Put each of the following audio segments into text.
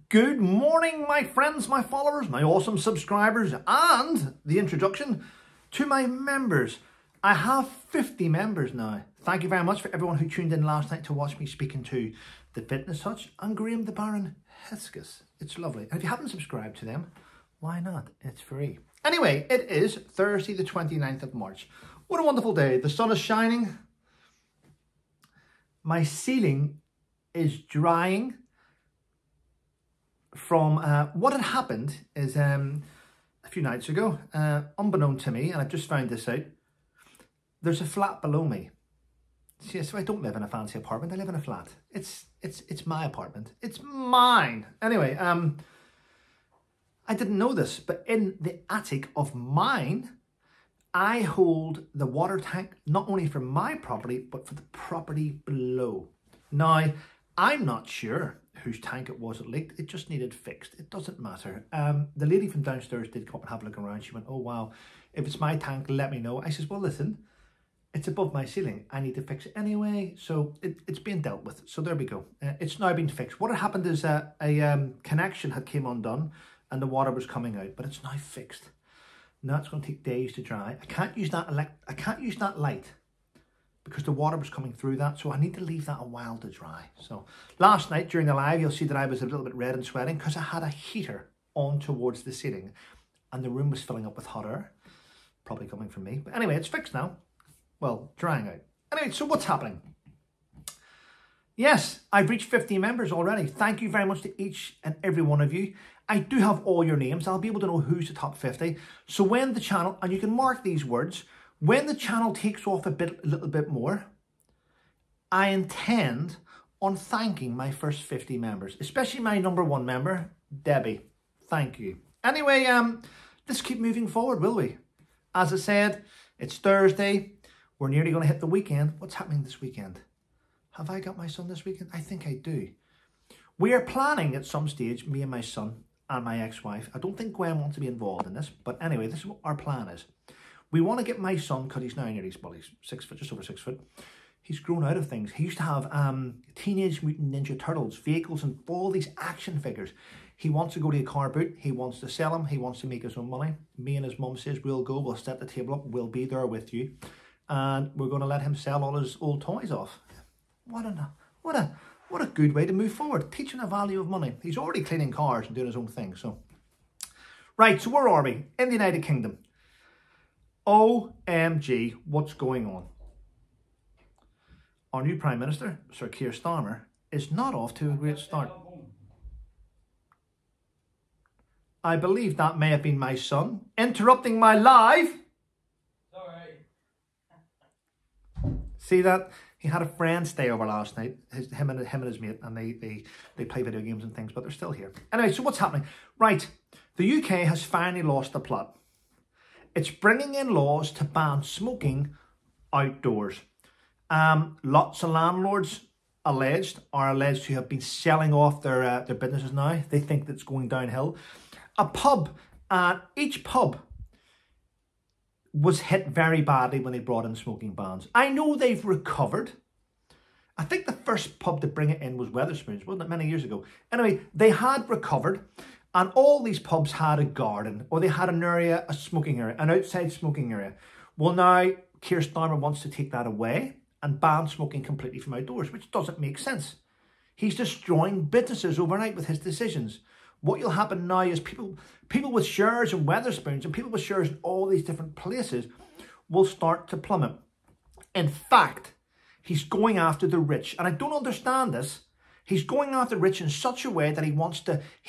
Good morning, my friends, my followers, my awesome subscribers, and the introduction to my members. I have 50 members now. Thank you very much for everyone who tuned in last night to watch me speaking to the Fitness Hutch and Graham the Baron Hesketh. It's lovely. And if you haven't subscribed to them, why not? It's free. Anyway, it is Thursday the 29th of March. What a wonderful day. The sun is shining. My ceiling is drying. From what had happened is a few nights ago, unbeknown to me, and I've just found this out, there's a flat below me. See, so I don't live in a fancy apartment, I live in a flat. It's my apartment. It's mine. Anyway, I didn't know this, but in the attic of mine, I hold the water tank not only for my property, but for the property below. Now, I'm not sure whose tank it was that leaked. It just needed fixed. It doesn't matter. The lady from downstairs did come up and have a look around. She went, oh wow, if it's my tank, let me know. I says, well listen, it's above my ceiling. I need to fix it anyway. So it's being dealt with. So there we go. It's now been fixed. What had happened is a connection had came undone and the water was coming out, but it's now fixed. Now it's going to take days to dry. I can't use that light because the water was coming through that, so I need to leave that a while to dry. So last night during the live, you'll see that I was a little bit red and sweating because I had a heater on towards the ceiling and the room was filling up with hot air, probably coming from me. But anyway, it's fixed now. Well, drying out. Anyway, so what's happening? Yes, I've reached 50 members already. Thank you very much to each and every one of you. I do have all your names. I'll be able to know who's the top 50. So when the channel, and you can mark these words, when the channel takes off a little bit more, I intend on thanking my first 50 members, especially my #1 member, Debbie. Thank you. Anyway, let's keep moving forward, will we? As I said, it's Thursday. We're nearly going to hit the weekend. What's happening this weekend? Have I got my son this weekend? I think I do. We are planning at some stage, me and my son and my ex-wife. I don't think Gwen wants to be involved in this, but anyway, this is what our plan is. We want to get my son, because he's now nearly, well, he's 6 foot, just over 6 foot. He's grown out of things. He used to have Teenage Mutant Ninja Turtles, vehicles, and all these action figures. He wants to go to a car boot. He wants to sell them. He wants to make his own money. Me and his mum says, we'll go, we'll set the table up, we'll be there with you. And we're going to let him sell all his old toys off. What a good way to move forward. Teaching the value of money. He's already cleaning cars and doing his own thing. So, right, so where are we? In the United Kingdom. OMG, what's going on? Our new Prime Minister, Sir Keir Starmer, is not off to a great start. I believe that may have been my son interrupting my live. Sorry. See that? He had a friend stay over last night, him and his mate, and they play video games and things, but they're still here. Anyway, so what's happening? Right, the UK has finally lost the plot. It's bringing in laws to ban smoking outdoors. Lots of landlords are alleged to have been selling off their businesses now. They think that's going downhill. Each pub was hit very badly when they brought in smoking bans. I know they've recovered. I think the first pub to bring it in was Wetherspoons, wasn't it, many years ago? Anyway, they had recovered. And all these pubs had a garden, or they had an area, a smoking area, an outside smoking area. Well, now Keir Starmer wants to take that away and ban smoking completely from outdoors, which doesn't make sense. He's destroying businesses overnight with his decisions. What will happen now is people with shares in Wetherspoons and people with shares in all these different places will start to plummet. In fact, he's going after the rich, and I don't understand this. He's going after the rich in such a way that he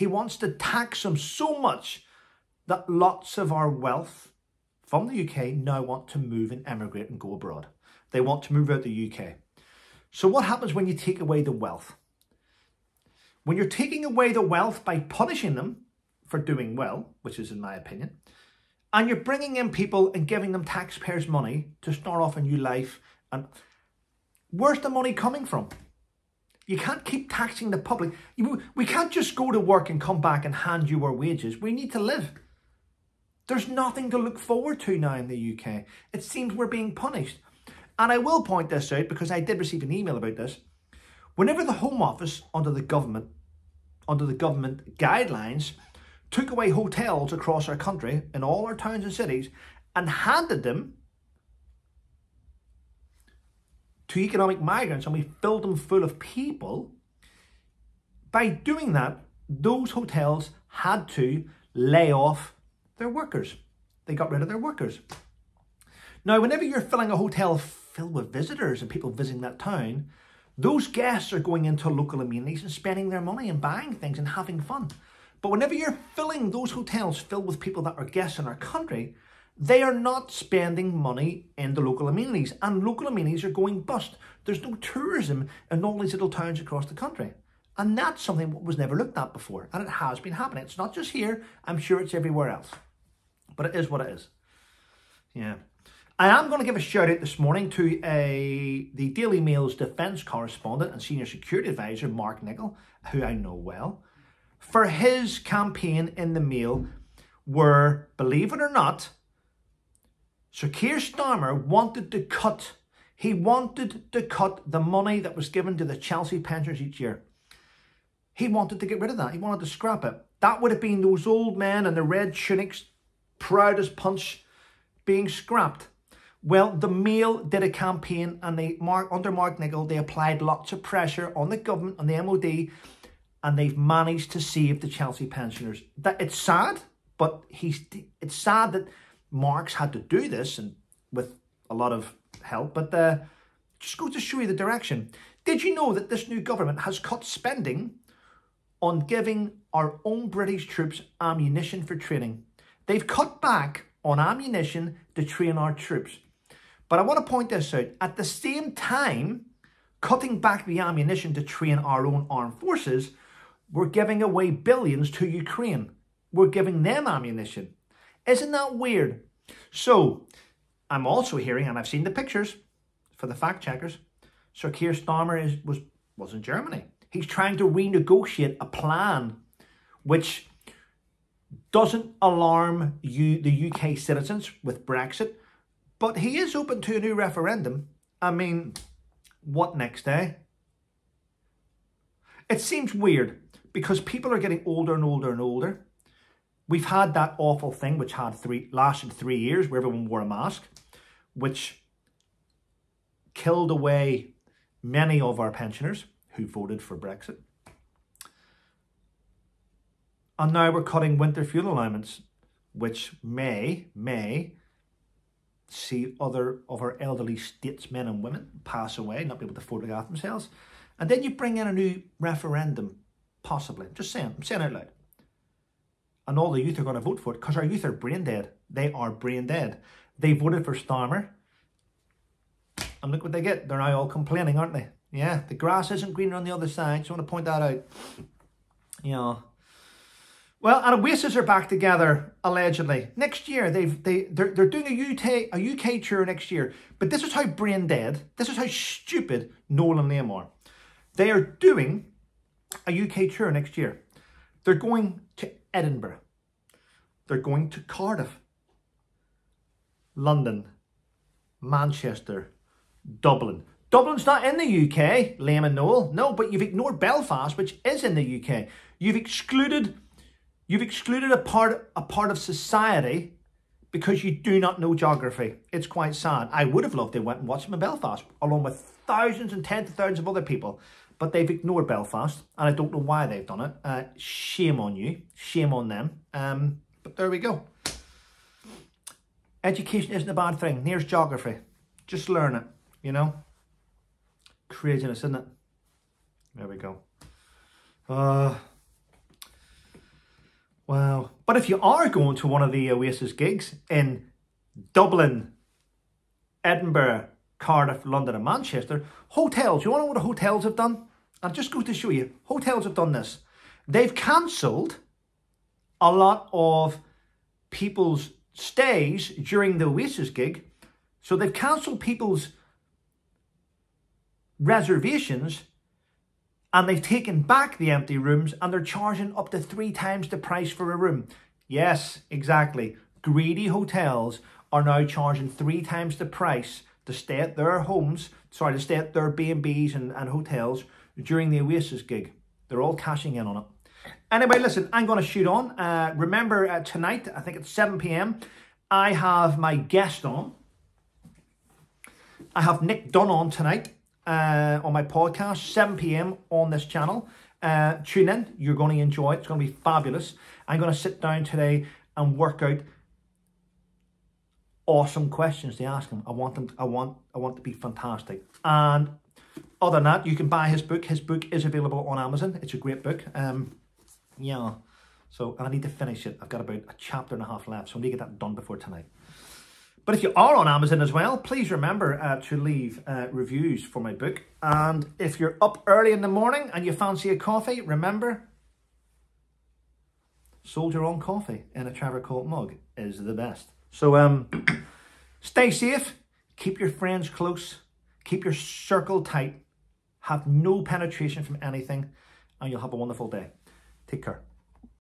wants to tax them so much that lots of our wealth from the UK now want to move and emigrate and go abroad. They want to move out the UK. So what happens when you take away the wealth? When you're taking away the wealth by punishing them for doing well, which is in my opinion, and you're bringing in people and giving them taxpayers' money to start off a new life, and where's the money coming from? You can't keep taxing the public. We can't just go to work and come back and hand you our wages. We need to live. There's nothing to look forward to now in the UK. It seems we're being punished. And I will point this out because I did receive an email about this. Whenever the Home Office under the government under the government guidelines, took away hotels across our country in all our towns and cities and handed them to economic migrants, and we filled them full of people. By doing that, those hotels had to lay off their workers. They got rid of their workers. Now, whenever you're filling a hotel filled with visitors and people visiting that town, those guests are going into local amenities and spending their money and buying things and having fun. But whenever you're filling those hotels filled with people that are guests in our country, they are not spending money in the local amenities, and local amenities are going bust. There's no tourism in all these little towns across the country. And that's something that was never looked at before, and it has been happening. It's not just here, I'm sure it's everywhere else. But it is what it is. Yeah. I am going to give a shout out this morning to the Daily Mail's defence correspondent and senior security advisor, Mark Nichol, who I know well, for his campaign in the Mail where, believe it or not, Sir Keir Starmer wanted to cut the money that was given to the Chelsea pensioners each year. He wanted to get rid of that. He wanted to scrap it. That would have been those old men in the red tunics, proud as punch, being scrapped. Well, the Mail did a campaign, and under Mark Nichol, they applied lots of pressure on the government, on the MOD, and they've managed to save the Chelsea pensioners. It's sad, but it's sad that Mark's had to do this, and with a lot of help, but just goes to show you the direction. Did you know that this new government has cut spending on giving our own British troops ammunition for training? They've cut back on ammunition to train our troops. But I want to point this out. At the same time, cutting back the ammunition to train our own armed forces, we're giving away billions to Ukraine. We're giving them ammunition. Isn't that weird? So, I'm also hearing, and I've seen the pictures for the fact checkers, Sir Keir Starmer was in Germany. He's trying to renegotiate a plan which doesn't alarm the UK citizens with Brexit, but he is open to a new referendum. I mean, what next, eh? It seems weird because people are getting older and older and older. We've had that awful thing which lasted 3 years where everyone wore a mask, which killed away many of our pensioners who voted for Brexit. And now we're cutting winter fuel allowance, which may see other of our elderly statesmen and women pass away, not be able to photograph themselves. And then you bring in a new referendum, possibly. Just saying, I'm saying it out loud. And all the youth are going to vote for it because our youth are brain dead. They are brain dead. They voted for Starmer. And look what they get. They're now all complaining, aren't they? Yeah, the grass isn't greener on the other side. So I want to point that out. Yeah. Well, and Oasis are back together, allegedly. Next year, they're doing a UK tour next year. But this is how brain dead, this is how stupid Noel and Liam are. They are doing a UK tour next year. They're going to Edinburgh. They're going to Cardiff, London, Manchester, Dublin. Dublin's not in the UK, Liam and Noel. No, but you've ignored Belfast, which is in the UK. You've excluded a part of society because you do not know geography. It's quite sad. I would have loved they went and watched them in Belfast, along with thousands and tens of thousands of other people. But they've ignored Belfast, and I don't know why they've done it. Shame on you. Shame on them. But there we go. Education isn't a bad thing. Here's geography. Just learn it, you know. Craziness, isn't it? There we go. Wow. But if you are going to one of the Oasis gigs in Dublin, Edinburgh, Cardiff, London and Manchester, hotels, you want to know what the hotels have done? I'll just go to show you. Hotels have done this. They've cancelled a lot of people's stays during the Oasis gig. So they've cancelled people's reservations and they've taken back the empty rooms and they're charging up to 3 times the price for a room. Yes, exactly. Greedy hotels are now charging 3 times the price to stay at their homes, to stay at their B&Bs and hotels during the Oasis gig. They're all cashing in on it. Anyway, listen, I'm going to shoot on. Remember, tonight, I think it's 7 p.m, I have my guest on. I have Nick Dunn on tonight on my podcast, 7 p.m. on this channel. Tune in. You're going to enjoy it. It's going to be fabulous. I'm going to sit down today and work out awesome questions to ask him. I want to be fantastic. And other than that, you can buy his book. His book is available on Amazon. It's a great book. Yeah. So I need to finish it. I've got about a chapter and a half left, so I need to get that done before tonight. But if you are on Amazon as well, please remember to leave reviews for my book. And if you're up early in the morning and you fancy a coffee, remember, Soldier on coffee in a Trevor Colt mug is the best. So stay safe, keep your friends close, keep your circle tight, have no penetration from anything, and you'll have a wonderful day. Take care.